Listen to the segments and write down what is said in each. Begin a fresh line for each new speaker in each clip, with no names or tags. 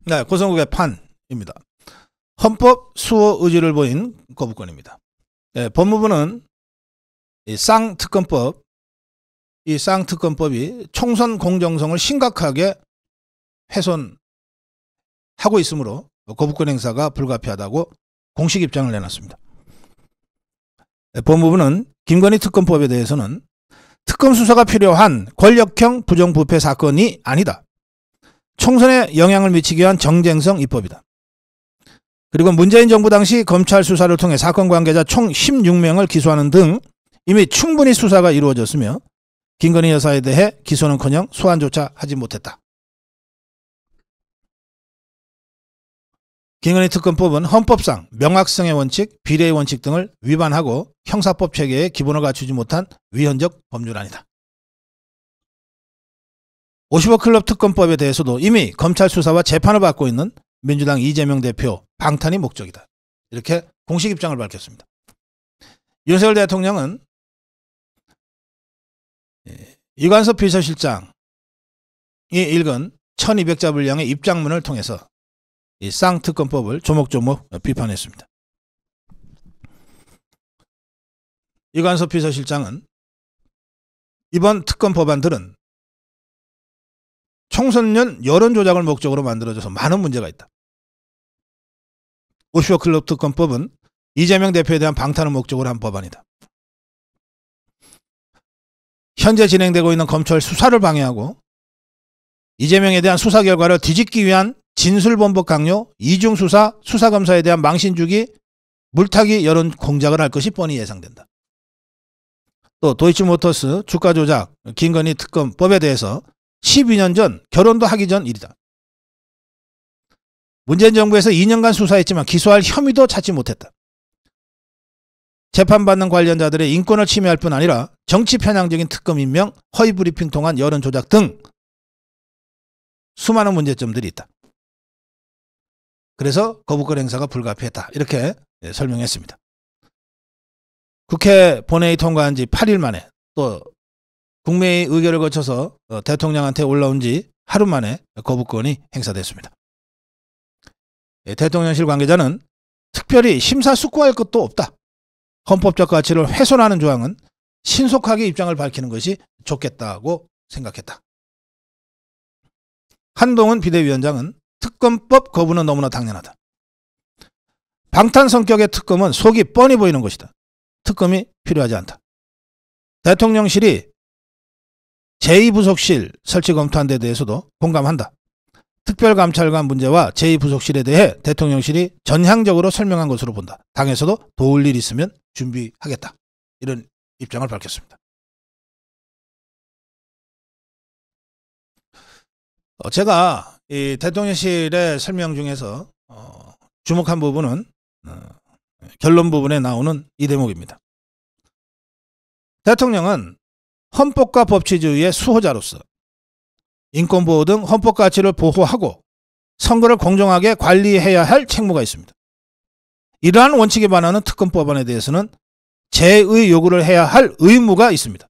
네, 고성국의 판입니다. 헌법 수호 의지를 보인 거부권입니다. 네, 법무부는 이 쌍특검법, 이 쌍특검법이 총선 공정성을 심각하게 훼손하고 있으므로 거부권 행사가 불가피하다고 공식 입장을 내놨습니다. 네, 법무부는 김건희 특검법에 대해서는 특검 수사가 필요한 권력형 부정부패 사건이 아니다. 총선에 영향을 미치기 위한 정쟁성 입법이다. 그리고 문재인 정부 당시 검찰 수사를 통해 사건 관계자 총 16명을 기소하는 등 이미 충분히 수사가 이루어졌으며 김건희 여사에 대해 기소는커녕 소환조차 하지 못했다. 김건희 특검법은 헌법상 명확성의 원칙, 비례의 원칙 등을 위반하고 형사법 체계의 기본을 갖추지 못한 위헌적 법률안이다. 55클럽 특검법에 대해서도 이미 검찰 수사와 재판을 받고 있는 민주당 이재명 대표 방탄이 목적이다. 이렇게 공식 입장을 밝혔습니다. 윤석열 대통령은 이관섭 비서실장이 읽은 1200자 분량의 입장문을 통해서 이 쌍특검법을 조목조목 비판했습니다. 이관섭 비서실장은 이번 특검 법안들은 총선년 여론조작을 목적으로 만들어져서 많은 문제가 있다. 55클럽 특검법은 이재명 대표에 대한 방탄을 목적으로 한 법안이다. 현재 진행되고 있는 검찰 수사를 방해하고 이재명에 대한 수사 결과를 뒤집기 위한 진술범벅 강요, 이중수사, 수사검사에 대한 망신 주기, 물타기 여론 공작을 할 것이 뻔히 예상된다. 또 도이치모터스 주가 조작 김건희 특검법에 대해서 12년 전 결혼도 하기 전 일이다. 문재인 정부에서 2년간 수사했지만 기소할 혐의도 찾지 못했다. 재판받는 관련자들의 인권을 침해할 뿐 아니라 정치 편향적인 특검 임명, 허위 브리핑 통한 여론 조작 등 수많은 문제점들이 있다. 그래서 거부권 행사가 불가피했다. 이렇게 설명했습니다. 국회 본회의 통과한 지 8일 만에 또 국회의 의결을 거쳐서 대통령한테 올라온 지 하루 만에 거부권이 행사됐습니다. 대통령실 관계자는 특별히 심사숙고할 것도 없다. 헌법적 가치를 훼손하는 조항은 신속하게 입장을 밝히는 것이 좋겠다고 생각했다. 한동훈 비대위원장은 특검법 거부는 너무나 당연하다. 방탄 성격의 특검은 속이 뻔히 보이는 것이다. 특검이 필요하지 않다. 대통령실이 제2부속실 설치 검토한 데 대해서도 공감한다. 특별감찰관 문제와 제2부속실에 대해 대통령실이 전향적으로 설명한 것으로 본다. 당에서도 도울 일 있으면 준비하겠다. 이런 입장을 밝혔습니다. 제가 이 대통령실의 설명 중에서 주목한 부분은 결론 부분에 나오는 이 대목입니다. 대통령은 헌법과 법치주의의 수호자로서 인권보호 등 헌법 가치를 보호하고 선거를 공정하게 관리해야 할 책무가 있습니다. 이러한 원칙에 반하는 특검법안에 대해서는 제의 요구를 해야 할 의무가 있습니다.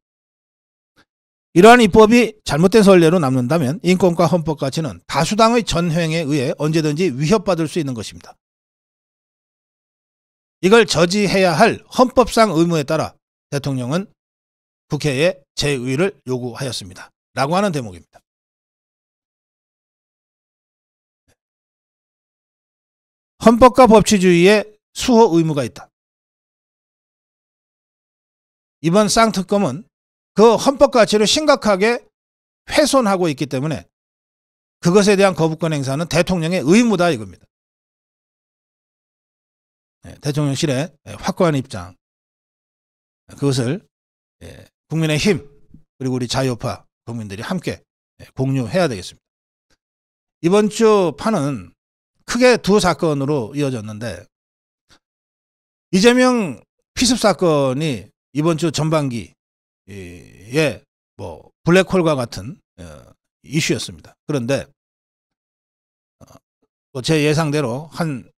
이러한 입법이 잘못된 선례로 남는다면 인권과 헌법 가치는 다수당의 전횡에 의해 언제든지 위협받을 수 있는 것입니다. 이걸 저지해야 할 헌법상 의무에 따라 대통령은 국회에 제의를 요구하였습니다. 라고 하는 대목입니다. 헌법과 법치주의에 수호 의무가 있다. 이번 쌍특검은 그 헌법 가치를 심각하게 훼손하고 있기 때문에 그것에 대한 거부권 행사는 대통령의 의무다 이겁니다. 대통령실의 확고한 입장, 그것을 국민의힘 그리고 우리 자유파 국민들이 함께 공유해야 되겠습니다. 이번 주 판은 크게 두 사건으로 이어졌는데 이재명 피습 사건이 이번 주 전반기에 뭐 블랙홀과 같은 이슈였습니다. 그런데 제 예상대로 한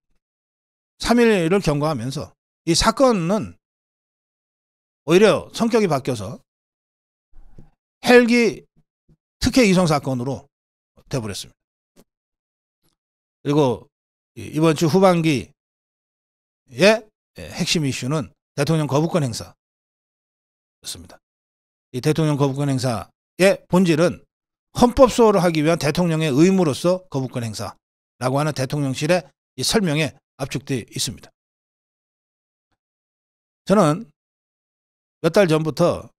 3일을 경과하면서 이 사건은 오히려 성격이 바뀌어서 헬기 특혜 이송 사건으로 돼버렸습니다. 그리고 이번 주 후반기에 핵심 이슈는 대통령 거부권 행사였습니다. 이 대통령 거부권 행사의 본질은 헌법 수호를 하기 위한 대통령의 의무로서 거부권 행사라고 하는 대통령실의 이 설명에 압축되어 있습니다. 저는 몇 달 전부터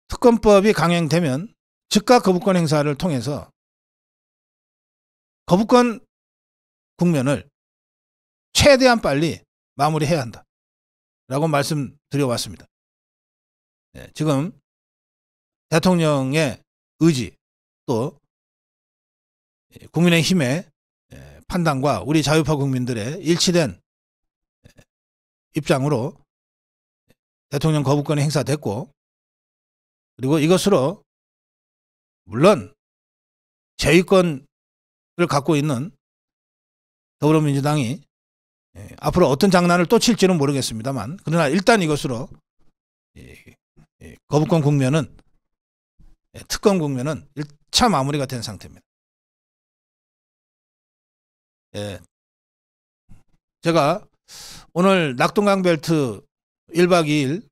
특검법이 강행되면 즉각 거부권 행사를 통해서 거부권 국면을 최대한 빨리 마무리해야 한다라고 말씀드려왔습니다. 지금 대통령의 의지 또 국민의힘의 판단과 우리 자유파 국민들의 일치된 입장으로 대통령 거부권이 행사됐고, 그리고 이것으로 물론 제의권을 갖고 있는 더불어민주당이 앞으로 어떤 장난을 또 칠지는 모르겠습니다만, 그러나 일단 이것으로 거부권 국면은, 특검 국면은 1차 마무리가 된 상태입니다. 제가 오늘 낙동강벨트 1박 2일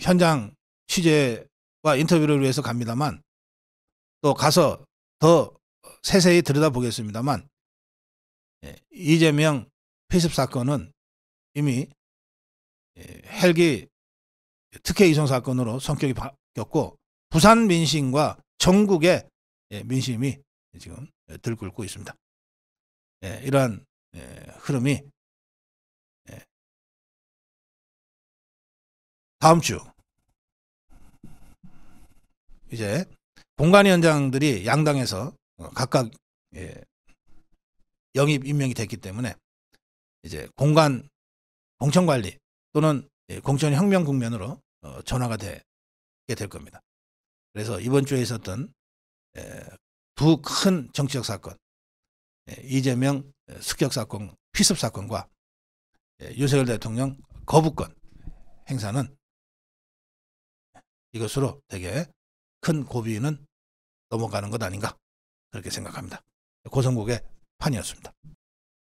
현장 취재와 인터뷰를 위해서 갑니다만, 또 가서 더 세세히 들여다보겠습니다만, 이재명 피습 사건은 이미 헬기 특혜 이송 사건으로 성격이 바뀌었고, 부산 민심과 전국의 민심이 지금 들끓고 있습니다. 이러한 흐름이 다음 주 이제 공관위원장들이 양당에서 각각 영입 임명이 됐기 때문에 이제 공천관리 또는 공천혁명 국면으로 전화가 되게 될 겁니다. 그래서 이번 주에 있었던 두 큰 정치적 사건, 이재명 습격 사건, 피습 사건과 윤석열 대통령 거부권 행사는 이것으로 되게 큰 고비는 넘어가는 것 아닌가, 그렇게 생각합니다. 고성국의 판이었습니다.